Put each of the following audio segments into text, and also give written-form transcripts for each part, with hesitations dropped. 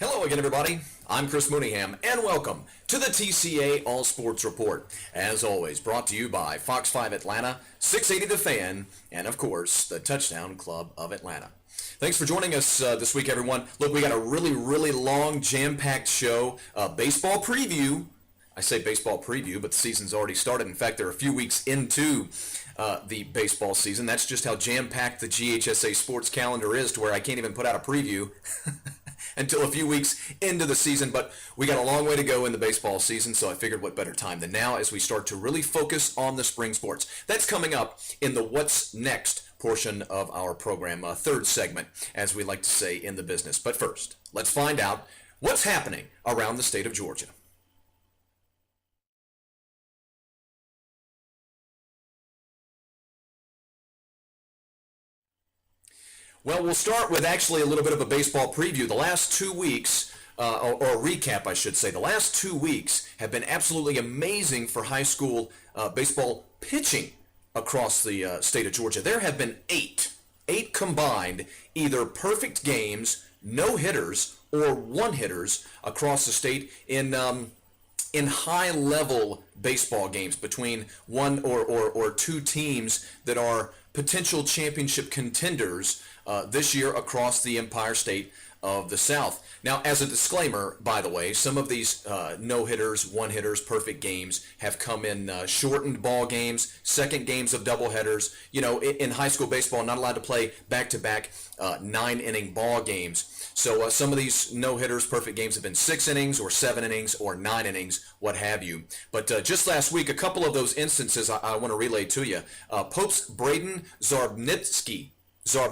Hello again, everybody. I'm Chris Mooneyham, and welcome to the TCA All Sports Report. As always, brought to you by Fox 5 Atlanta, 680 The Fan, and of course, the Touchdown Club of Atlanta. Thanks for joining us this week, everyone. Look, we got a really long, jam-packed show. Baseball preview. I say baseball preview, but the season's already started. In fact, they're a few weeks into the baseball season. That's just how jam-packed the GHSA sports calendar is, to where I can't even put out a preview until a few weeks into the season. But we got a long way to go in the baseball season, so I figured what better time than now as we start to really focus on the spring sports. That's coming up in the What's Next portion of our program, third segment, as we like to say in the business. But first, let's find out what's happening around the state of Georgia. Well, we'll start with actually a little bit of a baseball preview. The last 2 weeks, or a recap, I should say, the last 2 weeks have been absolutely amazing for high school baseball pitching across the state of Georgia. There have been eight combined, either perfect games, no hitters, or one hitters across the state in high-level baseball games between one or two teams that are potential championship contenders this year across the Empire State of the South. Now, as a disclaimer, by the way, some of these no-hitters, one-hitters, perfect games have come in shortened ball games, second games of doubleheaders. You know, in high school baseball, not allowed to play back-to-back 9-inning ball games. So some of these no-hitters, perfect games have been 6 innings or 7 innings or 9 innings, what have you. But just last week, a couple of those instances I want to relay to you. Pope's Braden Zarbnitsky. I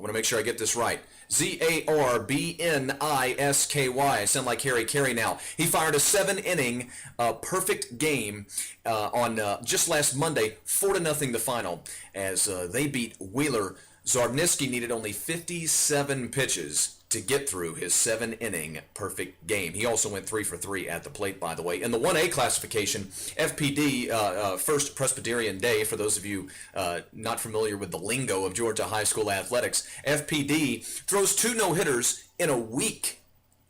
want to make sure I get this right. Zarbninsky. I sound like Harry Carey now. He fired a 7-inning perfect game on just last Monday, 4-0 the final, as they beat Wheeler. Zarbnitsky needed only 57 pitches to get through his 7-inning perfect game. He also went 3 for 3 at the plate, by the way. In the 1A classification, FPD, First Presbyterian Day, for those of you not familiar with the lingo of Georgia high school athletics, FPD throws 2 no-hitters in a week.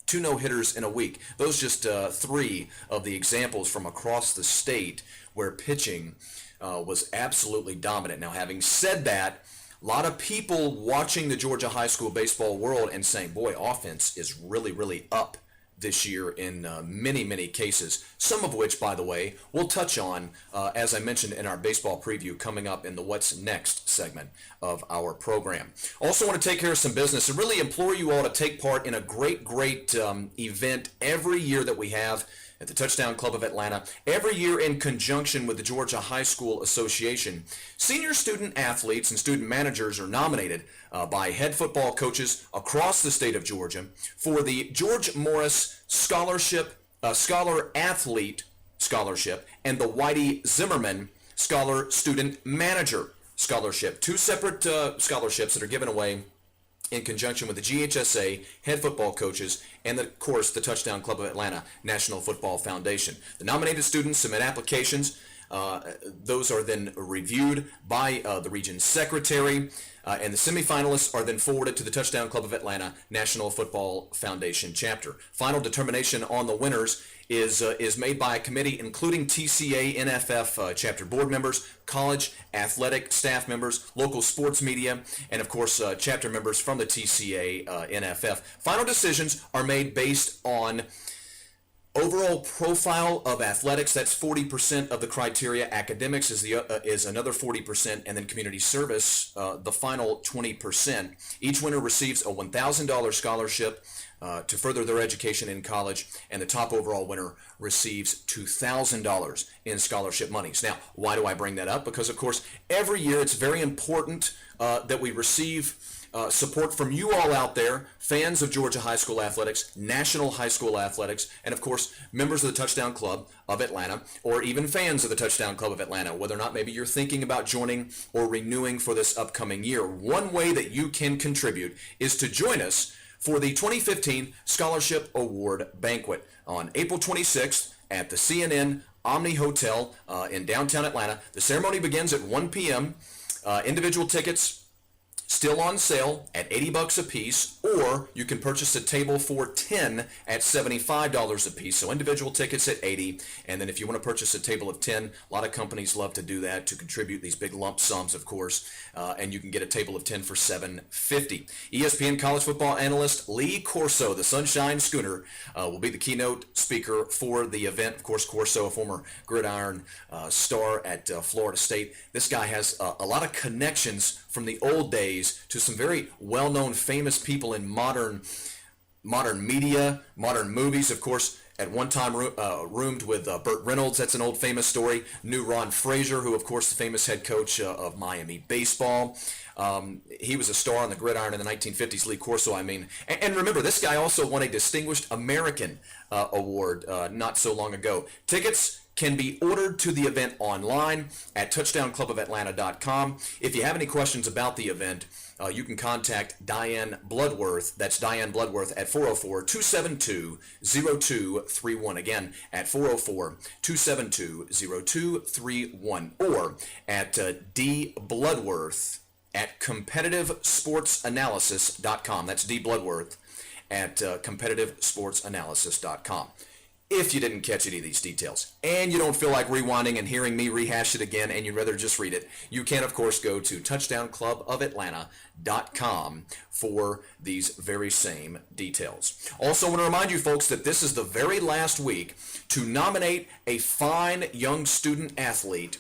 2 no-hitters in a week. Those just 3 of the examples from across the state where pitching was absolutely dominant. Now, having said that, a lot of people watching the Georgia high school baseball world and saying, boy, offense is really up this year in many cases, some of which, by the way, we'll touch on, as I mentioned in our baseball preview coming up in the What's Next segment of our program. Also want to take care of some business and really implore you all to take part in a great event every year that we have at the Touchdown Club of Atlanta, every year in conjunction with the Georgia High School Association. Senior student athletes and student managers are nominated by head football coaches across the state of Georgia for the George Morris Scholarship, Scholar Athlete Scholarship, and the Whitey Zimmerman Scholar Student Manager Scholarship. 2 separate scholarships that are given away in conjunction with the GHSA head football coaches and, of course, the Touchdown Club of Atlanta National Football Foundation. The nominated students submit applications. Those are then reviewed by the region secretary, and the semifinalists are then forwarded to the Touchdown Club of Atlanta National Football Foundation chapter. Final determination on the winners is made by a committee including TCA NFF chapter board members, college athletic staff members, local sports media, and of course chapter members from the TCA NFF. Final decisions are made based on overall profile of athletics. That's 40% of the criteria. Academics is another 40%, and then community service, the final 20%. Each winner receives a $1,000 scholarship to further their education in college, and the top overall winner receives $2,000 in scholarship monies. Now, why do I bring that up? Because, of course, every year it's very important that we receive support from you all out there, fans of Georgia high school athletics, national high school athletics, and of course, members of the Touchdown Club of Atlanta, or even fans of the Touchdown Club of Atlanta, whether or not maybe you're thinking about joining or renewing for this upcoming year. One way that you can contribute is to join us for the 2015 Scholarship Award Banquet on April 26th at the CNN Omni Hotel in downtown Atlanta. The ceremony begins at 1 p.m. Individual tickets Still on sale at $80 a piece, or you can purchase a table for $10 at $75 a piece. So individual tickets at $80, and then if you want to purchase a table of 10, a lot of companies love to do that to contribute these big lump sums, of course, and you can get a table of 10 for $7.50. ESPN college football analyst Lee Corso, the Sunshine Schooner, will be the keynote speaker for the event. Of course, Corso, a former gridiron star at Florida State. This guy has a lot of connections from the old days to some very well-known famous people in modern media, modern movies. Of course, at one time roomed with Burt Reynolds. That's an old famous story. Knew Ron Frazier, who of course the famous head coach of Miami baseball. He was a star on the gridiron in the 1950s, Lee Corso, I mean. And remember, this guy also won a Distinguished American Award not so long ago. Tickets can be ordered to the event online at touchdownclubofatlanta.com. If you have any questions about the event, you can contact Diane Bloodworth. That's Diane Bloodworth at 404-272-0231. Again, at 404-272-0231. Or at dbloodworth at competitivesportsanalysis.com. That's dbloodworth at competitivesportsanalysis.com. If you didn't catch any of these details and you don't feel like rewinding and hearing me rehash it again and you'd rather just read it, you can, of course, go to touchdownclubofatlanta.com for these very same details. Also, I want to remind you folks that this is the very last week to nominate a fine young student athlete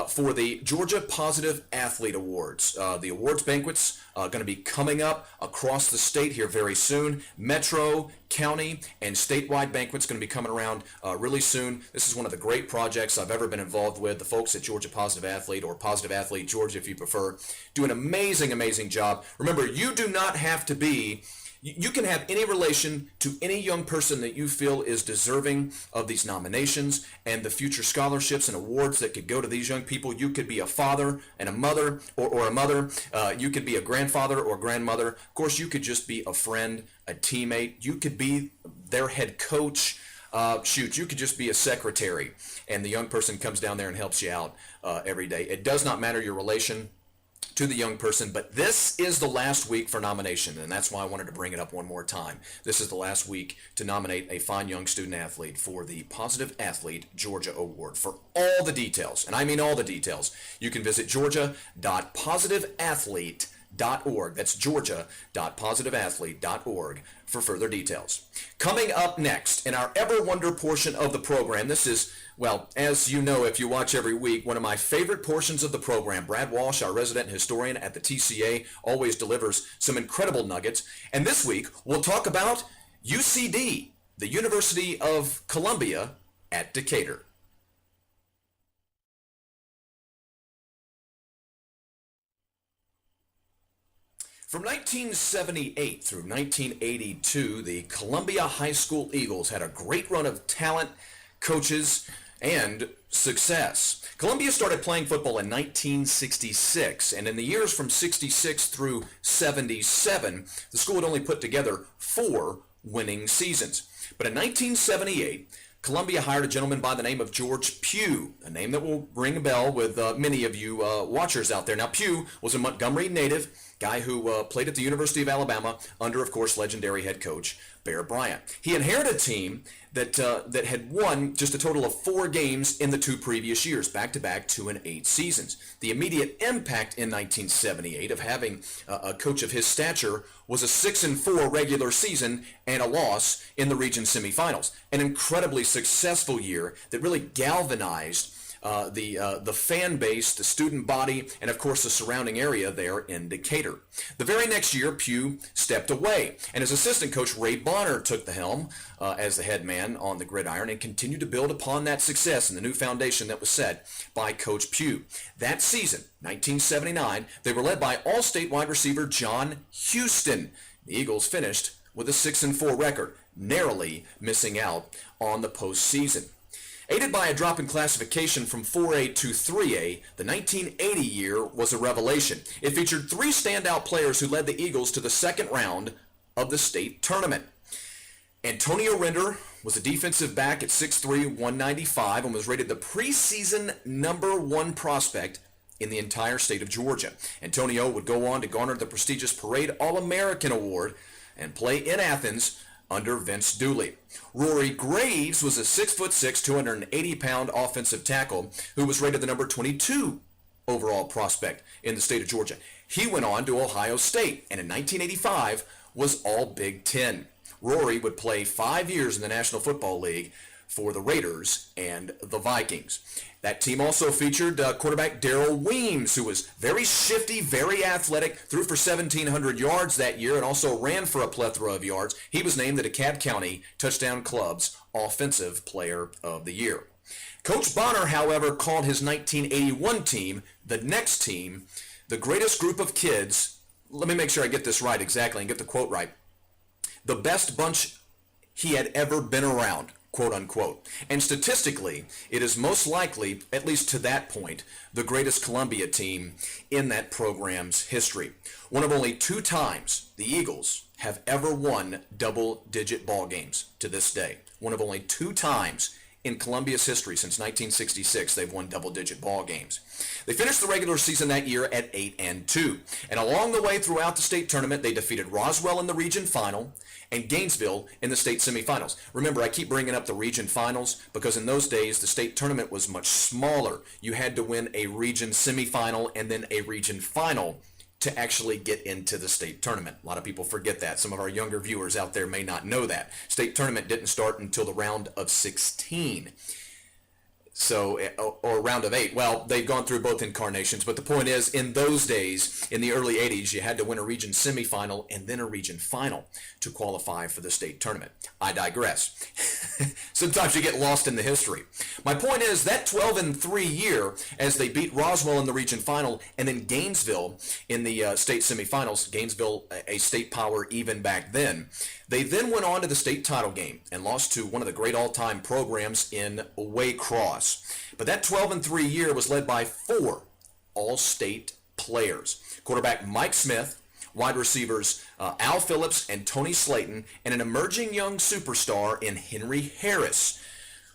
for the Georgia Positive Athlete Awards. The awards banquets are going to be coming up across the state here very soon. Metro, county, and statewide banquets going to be coming around really soon. This is one of the great projects I've ever been involved with. The folks at Georgia Positive Athlete, or Positive Athlete Georgia if you prefer, do an amazing, amazing job. Remember, you do not have to be you can have any relation to any young person that you feel is deserving of these nominations and the future scholarships and awards that could go to these young people. You could be a father and a mother, or a mother. You could be a grandfather or grandmother. Of course, you could just be a friend, a teammate. You could be their head coach. You could just be a secretary, and the young person comes down there and helps you out every day. It does not matter your relation to the young person, but this is the last week for nomination, and that's why I wanted to bring it up one more time. This is the last week to nominate a fine young student athlete for the Positive Athlete Georgia Award. For all the details, and I mean all the details, you can visit georgia.positiveathlete.org. That's georgia.positiveathlete.org for further details. Coming up next in our Ever Wonder portion of the program, this is, well, as you know if you watch every week, one of my favorite portions of the program. Brad Walsh, our resident historian at the TCA, always delivers some incredible nuggets. And this week, we'll talk about UCD, the University of Columbia at Decatur. From 1978 through 1982, the Columbia High School Eagles had a great run of talent, coaches, and success. Columbia started playing football in 1966, and in the years from 66 through 77, the school had only put together 4 winning seasons. But in 1978, Columbia hired a gentleman by the name of George Pugh, a name that will ring a bell with many of you watchers out there. Now, Pugh was a Montgomery native, guy who played at the University of Alabama under, of course, legendary head coach Bear Bryant. He inherited a team that had won just a total of 4 games in the 2 previous years, back-to-back 2-8 seasons. The immediate impact in 1978 of having a coach of his stature was a 6-4 regular season and a loss in the region semifinals. An incredibly successful year that really galvanized the fan base, the student body, and of course the surrounding area there in Decatur. The very next year, Pugh stepped away, and his assistant coach Ray Bonner took the helm as the head man on the gridiron and continued to build upon that success and the new foundation that was set by Coach Pugh. That season, 1979, they were led by All-State wide receiver John Houston. The Eagles finished with a 6-4 record, narrowly missing out on the postseason. Aided by a drop in classification from 4A to 3A, the 1980 year was a revelation. It featured 3 standout players who led the Eagles to the second round of the state tournament. Antonio Render was a defensive back at 6'3", 195, and was rated the preseason #1 prospect in the entire state of Georgia. Antonio would go on to garner the prestigious Parade All-American Award and play in Athens under Vince Dooley. Rory Graves was a 6'6", 280-pound offensive tackle who was rated the number 22 overall prospect in the state of Georgia. He went on to Ohio State, and in 1985 was all Big Ten. Rory would play 5 years in the National Football League for the Raiders and the Vikings. That team also featured quarterback Darrell Weems, who was very shifty, very athletic, threw for 1,700 yards that year and also ran for a plethora of yards. He was named the DeKalb County Touchdown Club's Offensive Player of the Year. Coach Bonner, however, called his 1981 team, the next team, the greatest group of kids, let me make sure I get this right exactly and get the quote right, the best bunch he had ever been around, quote unquote. And statistically, it is most likely, at least to that point, the greatest Columbia team in that program's history. One of only 2 times the Eagles have ever won double-digit ball games to this day. One of only 2 times in Columbia's history since 1966 they've won double-digit ball games. They finished the regular season that year at 8-2. And along the way throughout the state tournament, they defeated Roswell in the region final and Gainesville in the state semifinals. Remember, I keep bringing up the region finals because in those days, the state tournament was much smaller. You had to win a region semifinal and then a region final to actually get into the state tournament. A lot of people forget that. Some of our younger viewers out there may not know that. State tournament didn't start until the round of 16. So, or round of 8. Well, they've gone through both incarnations, but the point is, in those days, in the early 80s, you had to win a region semifinal and then a region final to qualify for the state tournament. I digress. Sometimes you get lost in the history. My point is, that 12-3 year, as they beat Roswell in the region final and then Gainesville in the state semifinals, Gainesville a state power even back then, they then went on to the state title game and lost to one of the great all-time programs in Waycross. But that 12-3 year was led by 4 all-state players. Quarterback Mike Smith, wide receivers Al Phillips and Tony Slayton, and an emerging young superstar in Henry Harris,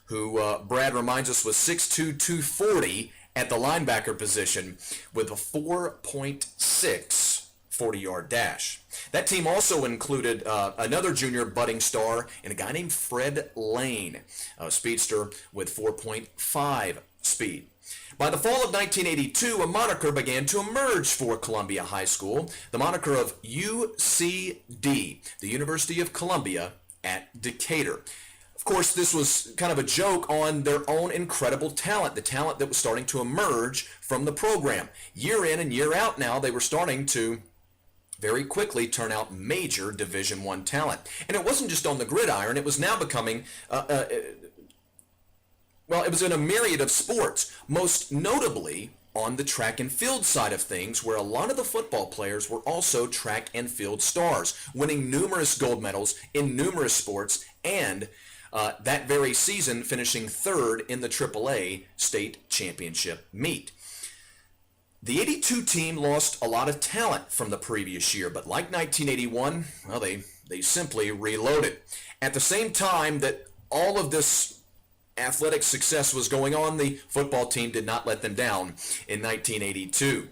who Brad reminds us was 6'2", 240 at the linebacker position with a 4.6 40-yard dash. That team also included another junior budding star and a guy named Fred Lane, a speedster with 4.5 speed. By the fall of 1982, a moniker began to emerge for Columbia High School, the moniker of UCD, the University of Columbia at Decatur. Of course, this was kind of a joke on their own incredible talent, the talent that was starting to emerge from the program. Year in and year out now, they were starting to very quickly turn out major Division I talent. And it wasn't just on the gridiron, it was now becoming, it was in a myriad of sports, most notably on the track and field side of things, where a lot of the football players were also track and field stars, winning numerous gold medals in numerous sports, and that very season finishing 3rd in the AAA state championship meet. The 82 team lost a lot of talent from the previous year, but like 1981, well, they simply reloaded. At the same time that all of this athletic success was going on, the football team did not let them down in 1982.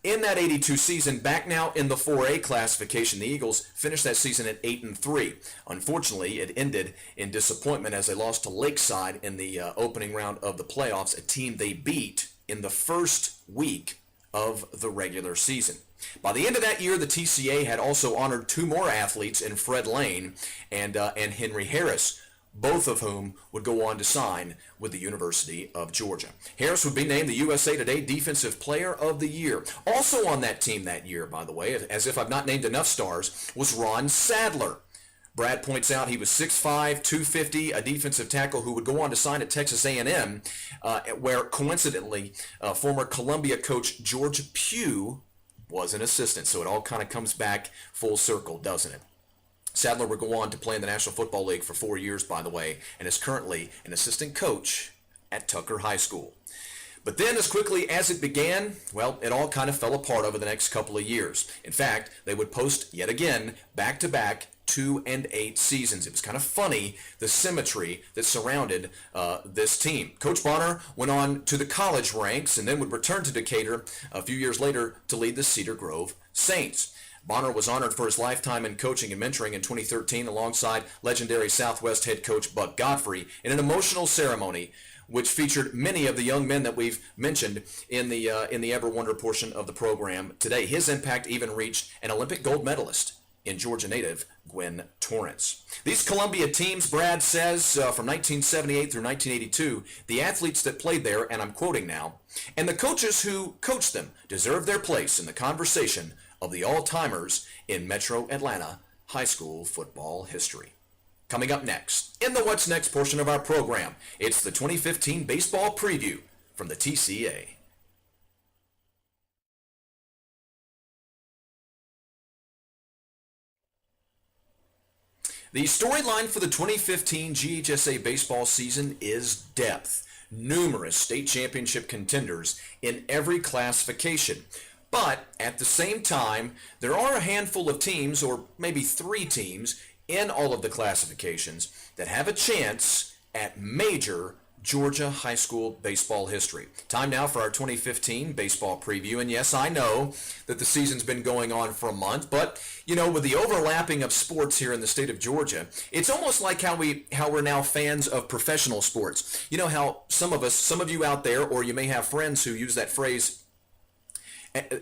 In that 82 season, back now in the 4A classification, the Eagles finished that season at 8-3. Unfortunately, it ended in disappointment as they lost to Lakeside in the opening round of the playoffs, a team they beat in the first week of the regular season. By the end of that year, the TCA had also honored 2 more athletes in Fred Lane and Henry Harris, both of whom would go on to sign with the University of Georgia. Harris would be named the USA Today Defensive Player of the Year. Also on that team that year, by the way, as if I've not named enough stars, was Ron Sadler. Brad points out he was 6'5", 250, a defensive tackle who would go on to sign at Texas A&M, where coincidentally former Columbia coach George Pugh was an assistant. So it all kind of comes back full circle, doesn't it? Sadler would go on to play in the National Football League for 4 years, by the way, and is currently an assistant coach at Tucker High School. But then as quickly as it began, well, it all kind of fell apart over the next couple of years. In fact, they would post yet again back-to-back 2-8 seasons. It was kind of funny, the symmetry that surrounded this team. Coach Bonner went on to the college ranks and then would return to Decatur a few years later to lead the Cedar Grove Saints. Bonner was honored for his lifetime in coaching and mentoring in 2013 alongside legendary Southwest head coach Buck Godfrey in an emotional ceremony which featured many of the young men that we've mentioned in the Ever Wonder portion of the program today. His impact even reached an Olympic gold medalist in Georgia native Gwen Torrance. These Columbia teams, Brad says, from 1978 through 1982, the athletes that played there, and I'm quoting now, and the coaches who coached them deserve their place in the conversation of the all-timers in Metro Atlanta high school football history. Coming up next, in the What's Next portion of our program, it's the 2015 baseball preview from the TCA. The storyline for the 2015 GHSA baseball season is depth. Numerous state championship contenders in every classification. But at the same time, there are a handful of teams, or maybe 3 teams, in all of the classifications that have a chance at major Georgia high school baseball history. Time now for our 2015 baseball preview. And yes, I know that the season's been going on for a month, but you know, with the overlapping of sports here in the state of Georgia, it's almost like how we're now fans of professional sports. You know how some of you out there, or you may have friends who use that phrase,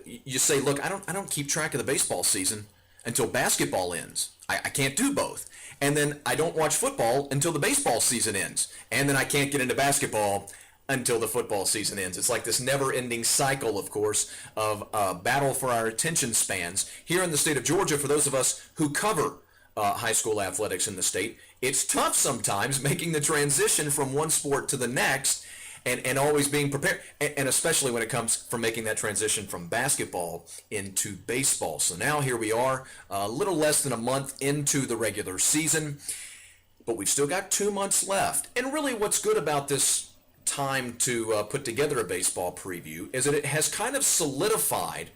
you say, look, I don't keep track of the baseball season until basketball ends. I can't do both. And then I don't watch football until the baseball season ends. And then I can't get into basketball until the football season ends. It's like this never-ending cycle, of course, of battle for our attention spans. Here in the state of Georgia, for those of us who cover high school athletics in the state, it's tough sometimes making the transition from one sport to the next and always being prepared, and especially when it comes from making that transition from basketball into baseball. So now here we are, a little less than a month into the regular season, but we've still got 2 months left. And really what's good about this time to put together a baseball preview is that it has kind of solidified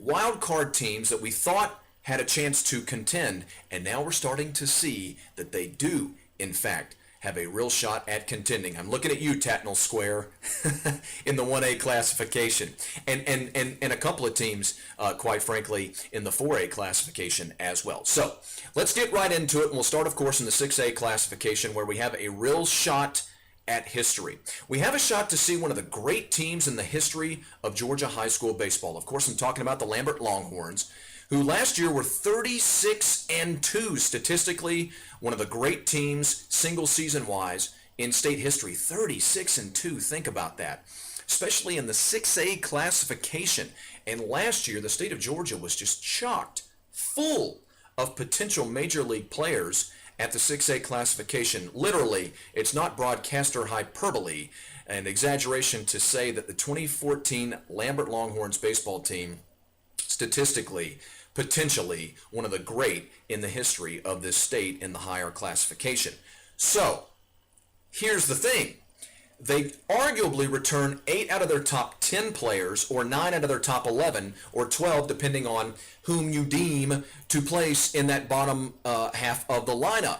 wild card teams that we thought had a chance to contend, and now we're starting to see that they do, in fact, have a real shot at contending. I'm looking at you, Tatnall Square, in the 1A classification. And a couple of teams, quite frankly, in the 4A classification as well. So let's get right into it. And we'll start, of course, in the 6A classification, where we have a real shot at history. We have a shot to see one of the great teams in the history of Georgia high school baseball. Of course, I'm talking about the Lambert Longhorns, who last year were 36-2 statistically, one of the great teams single season wise in state history. 36-2, think about that, especially in the 6A classification. And last year the state of Georgia was just chocked full of potential major league players at the 6A classification. Literally, it's not broadcaster hyperbole and exaggeration to say that the 2014 Lambert Longhorns baseball team, statistically, potentially one of the great in the history of this state in the higher classification. So, here's the thing. They arguably return 8 out of their top 10 players, or 9 out of their top 11, or 12, depending on whom you deem to place in that bottom half of the lineup.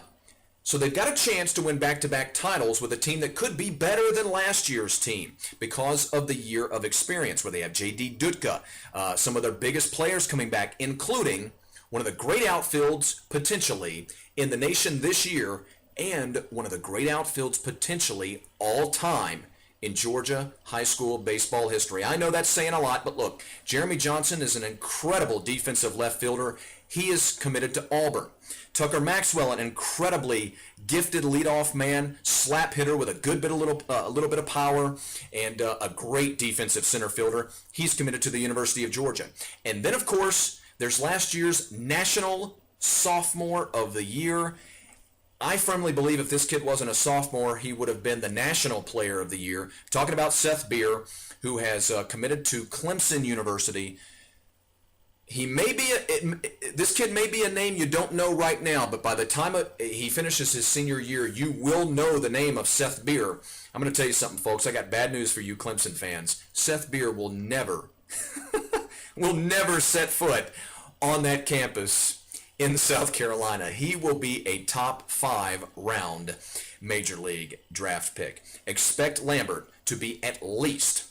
So they've got a chance to win back-to-back titles with a team that could be better than last year's team because of the year of experience, where they have J.D. Dutka, some of their biggest players coming back, including one of the great outfields potentially in the nation this year, and one of the great outfields potentially all time in Georgia high school baseball history. I know that's saying a lot, but look, Jeremy Johnson is an incredible defensive left fielder. He is committed to Auburn. Tucker Maxwell, an incredibly gifted leadoff man, slap hitter with a little bit of power, and a great defensive center fielder. He's committed to the University of Georgia. And then, of course, there's last year's National Sophomore of the Year. I firmly believe if this kid wasn't a sophomore, he would have been the National Player of the Year. Talking about Seth Beer, who has committed to Clemson University. He may be this kid may be a name you don't know right now, but by the time he finishes his senior year, you will know the name of Seth Beer. I'm going to tell you something, folks. I got bad news for you Clemson fans. Seth Beer will never set foot on that campus in South Carolina. He will be a top 5 round Major League draft pick. Expect Lambert to be at least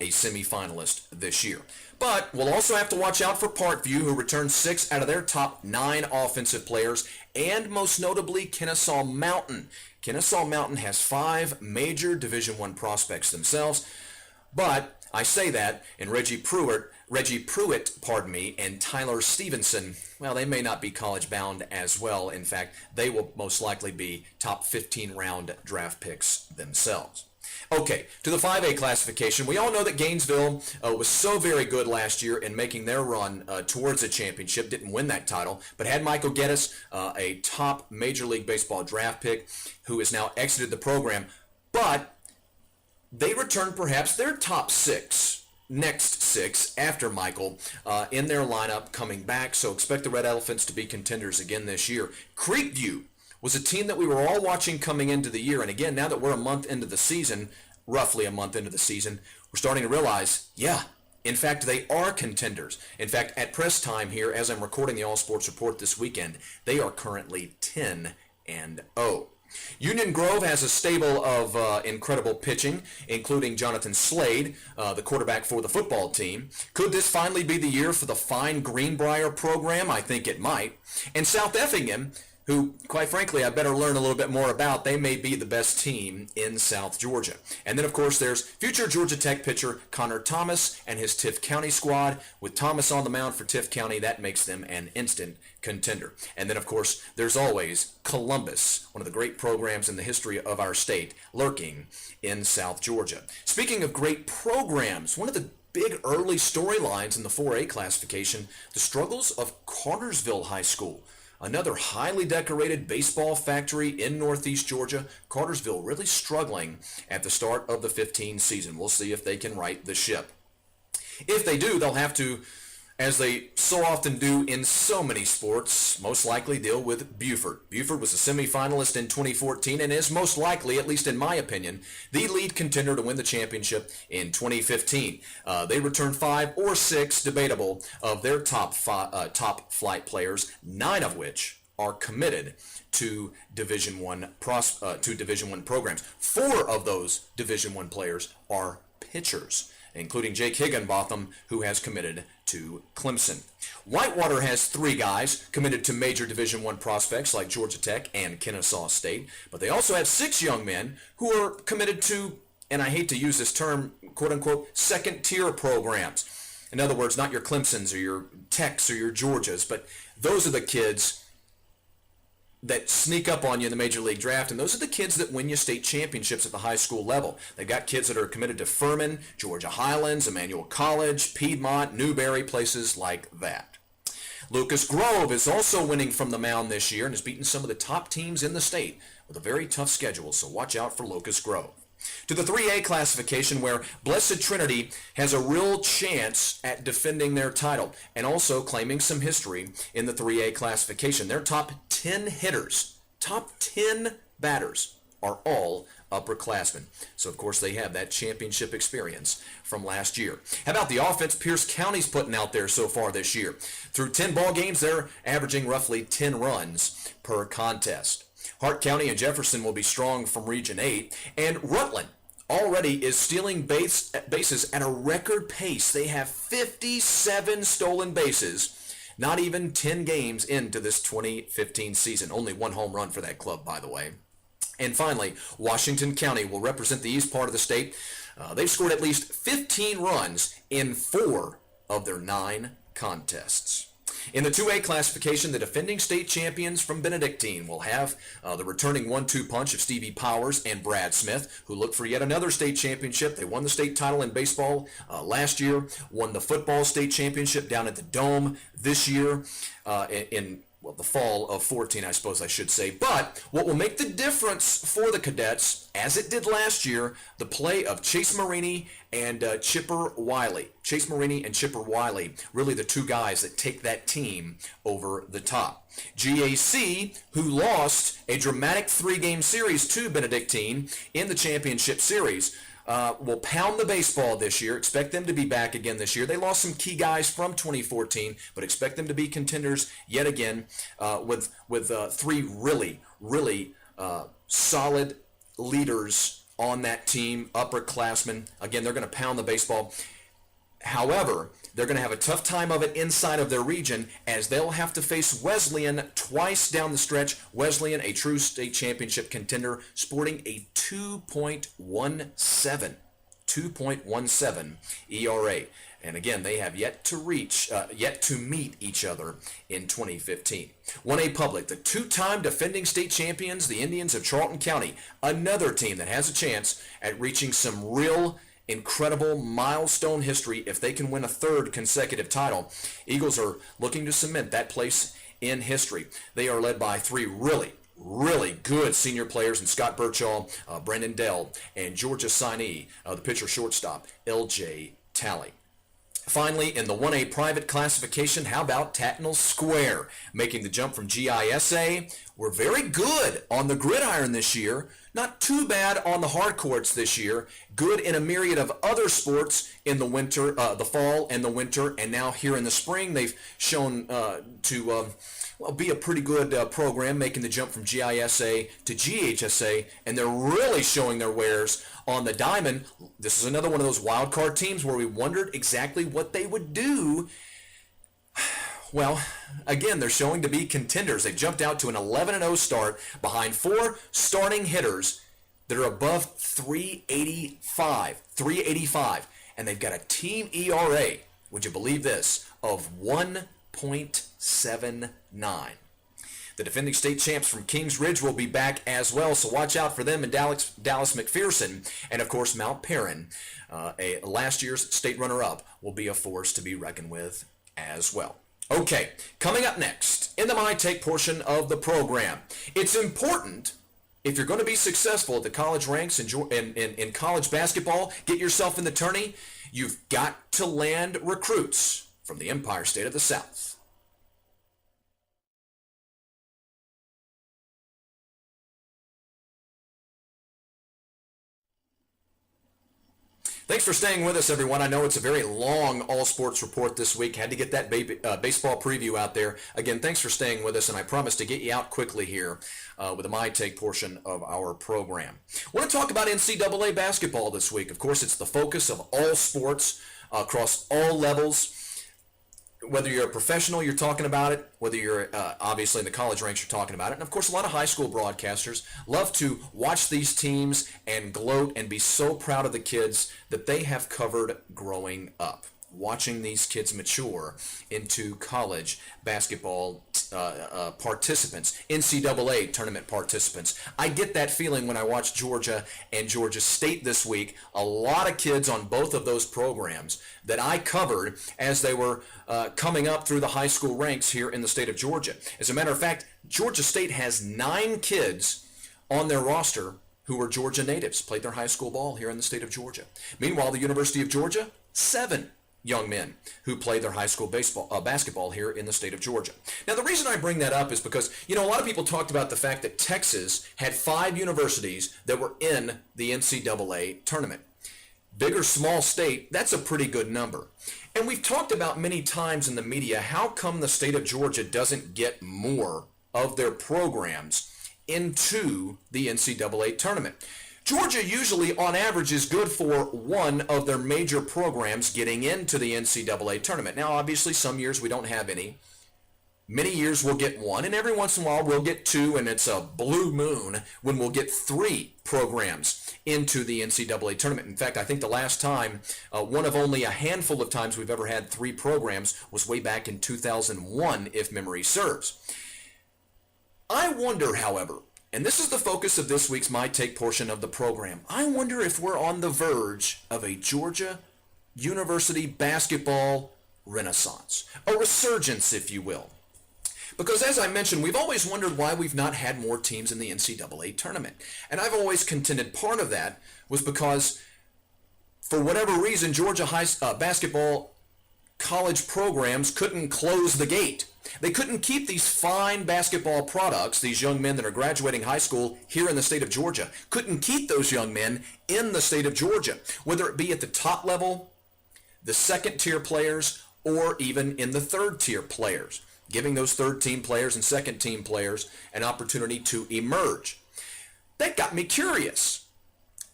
a semifinalist this year. But we'll also have to watch out for Parkview, who returned 6 out of their top 9 offensive players, and most notably Kennesaw Mountain. Kennesaw Mountain has 5 major Division I prospects themselves, but I say that, and Reggie Pruitt, and Tyler Stevenson, well, they may not be college bound as well. In fact, they will most likely be top 15 round draft picks themselves. Okay, to the 5A classification. We all know that Gainesville was so very good last year in making their run towards a championship. Didn't win that title, but had Michael Geddes, a top Major League Baseball draft pick, who has now exited the program. But they returned perhaps their top 6, next 6 after Michael in their lineup coming back. So expect the Red Elephants to be contenders again this year. Creekview was a team that we were all watching coming into the year. And again, now that we're a month into the season, roughly a month into the season, we're starting to realize, yeah, in fact, they are contenders. In fact, at press time here, as I'm recording the All Sports Report this weekend, they are currently 10-0. Union Grove has a stable of incredible pitching, including Jonathan Slade, the quarterback for the football team. Could this finally be the year for the fine Greenbrier program? I think it might. And South Effingham, who, quite frankly, I better learn a little bit more about. They may be the best team in South Georgia. And then, of course, there's future Georgia Tech pitcher Connor Thomas and his Tift County squad. With Thomas on the mound for Tift County, that makes them an instant contender. And then, of course, there's always Columbus, one of the great programs in the history of our state, lurking in South Georgia. Speaking of great programs, one of the big early storylines in the 4A classification, the struggles of Cartersville High School. Another highly decorated baseball factory in Northeast Georgia. Cartersville really struggling at the start of the 15 season. We'll see if they can right the ship. If they do, they'll have to, as they so often do in so many sports, most likely deal with Buford. Buford was a semifinalist in 2014 and is most likely, at least in my opinion, the lead contender to win the championship in 2015. They returned 5 or 6, debatable, of their top flight players, 9 of which are committed to Division I programs. 4 of those Division I players are pitchers, including Jake Higginbotham, who has committed to Clemson. Whitewater has 3 guys committed to major Division I prospects like Georgia Tech and Kennesaw State, but they also have 6 young men who are committed to, and I hate to use this term, quote-unquote, second-tier programs. In other words, not your Clemsons or your Techs or your Georgias, but those are the kids that sneak up on you in the Major League Draft, and those are the kids that win you state championships at the high school level. They've got kids that are committed to Furman, Georgia Highlands, Emmanuel College, Piedmont, Newberry, places like that. Lucas Grove is also winning from the mound this year and has beaten some of the top teams in the state with a very tough schedule, so watch out for Lucas Grove. To the 3A classification, where Blessed Trinity has a real chance at defending their title and also claiming some history in the 3A classification. Their top 10 hitters, top 10 batters are all upperclassmen. So, of course, they have that championship experience from last year. How about the offense Pierce County's putting out there so far this year? Through 10 ball games, they're averaging roughly 10 runs per contest. Hart County and Jefferson will be strong from Region 8, and Rutland already is stealing bases at a record pace. They have 57 stolen bases, not even 10 games into this 2015 season. Only 1 home run for that club, by the way. And finally, Washington County will represent the east part of the state. They've scored at least 15 runs in 4 of their 9 contests. In the 2A classification, the defending state champions from Benedictine will have the returning 1-2 punch of Stevie Powers and Brad Smith, who look for yet another state championship. They won the state title in baseball last year, won the football state championship down at the Dome this year in the fall of 14, I suppose I should say. But what will make the difference for the Cadets, as it did last year, the play of Chase Marini and Chipper Wiley. Chase Marini and Chipper Wiley, really the 2 guys that take that team over the top. GAC, who lost a dramatic 3-game series to Benedictine in the championship series, will pound the baseball this year. Expect them to be back again this year. They lost some key guys from 2014, but expect them to be contenders yet again with three really solid leaders on that team, upperclassmen. Again, they're going to pound the baseball. However, they're going to have a tough time of it inside of their region as they'll have to face Wesleyan twice down the stretch. Wesleyan, a true state championship contender, sporting a 2.17 ERA. And again, they have yet to meet each other in 2015. 1A Public, the two-time defending state champions, the Indians of Charlton County, another team that has a chance at reaching some real incredible milestone history if they can win a third consecutive title. Eagles are looking to cement that place in history. They are led by three really good senior players in Scott Birchall, Brendan Dell, and Georgia signee, the pitcher shortstop, L.J. Talley. Finally, in the 1A private classification, how about Tattnall Square making the jump from GISA? We're very good on the gridiron this year. Not too bad on the hard courts this year. Good in a myriad of other sports in the winter, the fall and the winter, and now here in the spring they've shown to be a pretty good program, making the jump from GISA to GHSA, and they're really showing their wares on the diamond. This is another one of those wild card teams where we wondered exactly what they would do. Well, again, they're showing to be contenders. They've jumped out to an 11-0 start behind four starting hitters that are above 385, and they've got a team ERA, would you believe this, of 1.79. The defending state champs from Kings Ridge will be back as well, so watch out for them and Dallas McPherson. And, of course, Mount Perrin, last year's state runner-up, will be a force to be reckoned with as well. Okay, coming up next in the My Take portion of the program, it's important, if you're going to be successful at the college ranks in college basketball, get yourself in the tourney, you've got to land recruits from the Empire State of the South. Thanks for staying with us, everyone. I know it's a very long all-sports report this week. Had to get that baseball preview out there. Again, thanks for staying with us, and I promise to get you out quickly here with the My Take portion of our program. I want to talk about NCAA basketball this week. Of course, it's the focus of all sports across all levels. Whether you're a professional, you're talking about it. Whether you're obviously in the college ranks, you're talking about it. And, of course, a lot of high school broadcasters love to watch these teams and gloat and be so proud of the kids that they have covered growing up. Watching these kids mature into college basketball participants, NCAA tournament participants. I get that feeling when I watch Georgia and Georgia State this week. A lot of kids on both of those programs that I covered as they were coming up through the high school ranks here in the state of Georgia. As a matter of fact, Georgia State has 9 kids on their roster who were Georgia natives, played their high school ball here in the state of Georgia. Meanwhile, the University of Georgia, 7 young men who played their high school basketball here in the state of Georgia. Now, the reason I bring that up is because, a lot of people talked about the fact that Texas had 5 universities that were in the NCAA tournament. Big or small state, that's a pretty good number. And we've talked about many times in the media, how come the state of Georgia doesn't get more of their programs into the NCAA tournament? Georgia usually, on average, is good for one of their major programs getting into the NCAA tournament. Now, obviously, some years we don't have any. Many years we'll get 1, and every once in a while we'll get 2, and it's a blue moon when we'll get 3 programs into the NCAA tournament. In fact, I think the last time, one of only a handful of times we've ever had 3 programs was way back in 2001, if memory serves. I wonder, however, and this is the focus of this week's My Take portion of the program, I wonder if we're on the verge of a Georgia University basketball renaissance, a resurgence, if you will. Because as I mentioned, we've always wondered why we've not had more teams in the NCAA tournament. And I've always contended part of that was because, for whatever reason, Georgia basketball college programs couldn't close the gate. They couldn't keep these fine basketball products, these young men that are graduating high school here in the state of Georgia, couldn't keep those young men in the state of Georgia, whether it be at the top level, the second tier players, or even in the third tier players, giving those third team players and second team players an opportunity to emerge. That got me curious.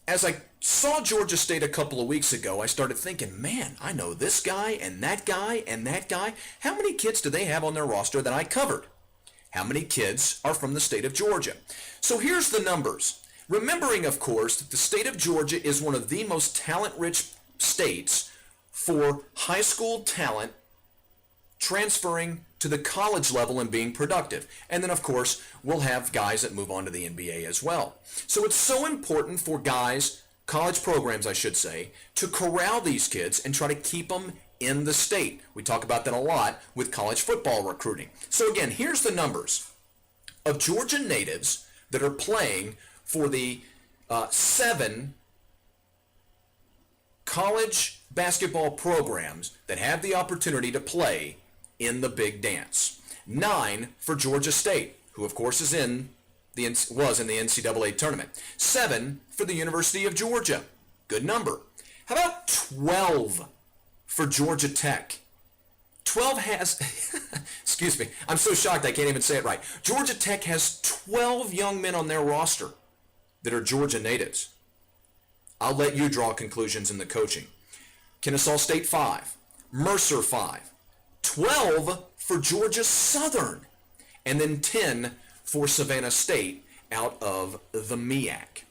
As I saw Georgia State a couple of weeks ago, I started thinking, man, I know this guy and that guy and that guy. How many kids do they have on their roster that I covered? How many kids are from the state of Georgia? So here's the numbers. Remembering, of course, that the state of Georgia is one of the most talent-rich states for high school talent transferring to the college level and being productive. And then, of course, we'll have guys that move on to the NBA as well. So it's so important for guys, college programs, I should say, to corral these kids and try to keep them in the state. We talk about that a lot with college football recruiting. So again, here's the numbers of Georgia natives that are playing for the 7 college basketball programs that have the opportunity to play in the big dance. 9 for Georgia State, who of course was in the NCAA tournament. 7 for the University of Georgia. Good number. How about 12 for Georgia Tech? 12 has, excuse me, I'm so shocked I can't even say it right. Georgia Tech has 12 young men on their roster that are Georgia natives. I'll let you draw conclusions in the coaching. Kennesaw State 5, Mercer 5, 12 for Georgia Southern, and then 10 for Savannah State out of the MEAC.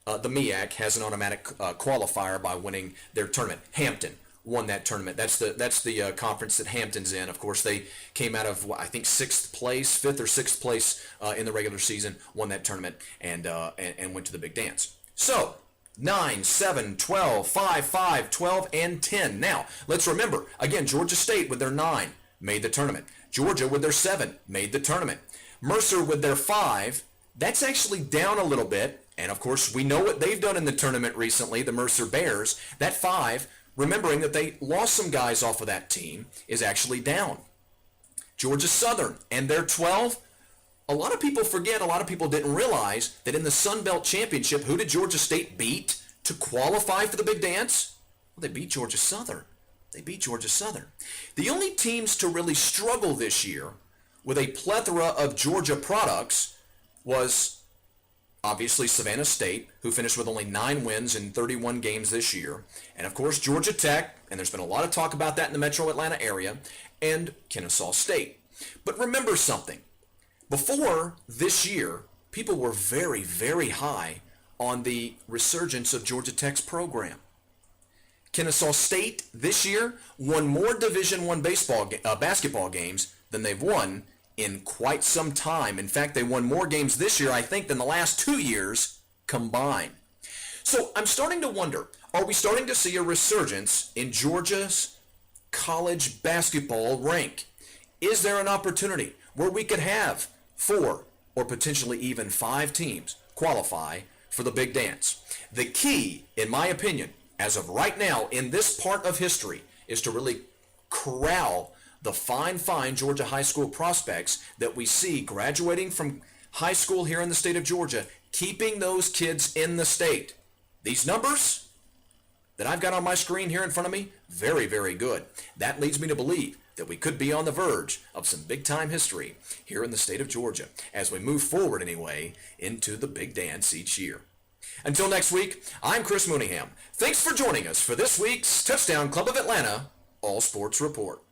The MEAC has an automatic qualifier by winning their tournament. Hampton won that tournament. That's the conference that Hampton's in. Of course, they came out of, I think, 5th or 6th place in the regular season, won that tournament, and went to the big dance. So 9, 7, 12, 5, 5, 12, and 10. Now, let's remember, again, Georgia State with their 9 made the tournament. Georgia with their 7 made the tournament. Mercer with their 5, that's actually down a little bit. And, of course, we know what they've done in the tournament recently, the Mercer Bears. That 5, remembering that they lost some guys off of that team, is actually down. Georgia Southern and their 12, a lot of people forget, a lot of people didn't realize that in the Sun Belt Championship, who did Georgia State beat to qualify for the big dance? Well, they beat Georgia Southern. They beat Georgia Southern. The only teams to really struggle this year with a plethora of Georgia products was obviously Savannah State, who finished with only 9 wins in 31 games this year. And of course, Georgia Tech, and there's been a lot of talk about that in the metro Atlanta area, and Kennesaw State. But remember something. Before this year, people were very, very high on the resurgence of Georgia Tech's program. Kennesaw State this year won more Division I basketball games than they've won in quite some time. In fact, they won more games this year, I think, than the last 2 years combined. So I'm starting to wonder, are we starting to see a resurgence in Georgia's college basketball rank? Is there an opportunity where we could have 4 or potentially even 5 teams qualify for the big dance? The key, in my opinion, as of right now in this part of history, is to really corral the fine Georgia high school prospects that we see graduating from high school here in the state of Georgia, keeping those kids in the state. These numbers that I've got on my screen here in front of me, very, very good. That leads me to believe that we could be on the verge of some big-time history here in the state of Georgia as we move forward, anyway, into the big dance each year. Until next week, I'm Chris Mooneyham. Thanks for joining us for this week's Touchdown Club of Atlanta All Sports Report.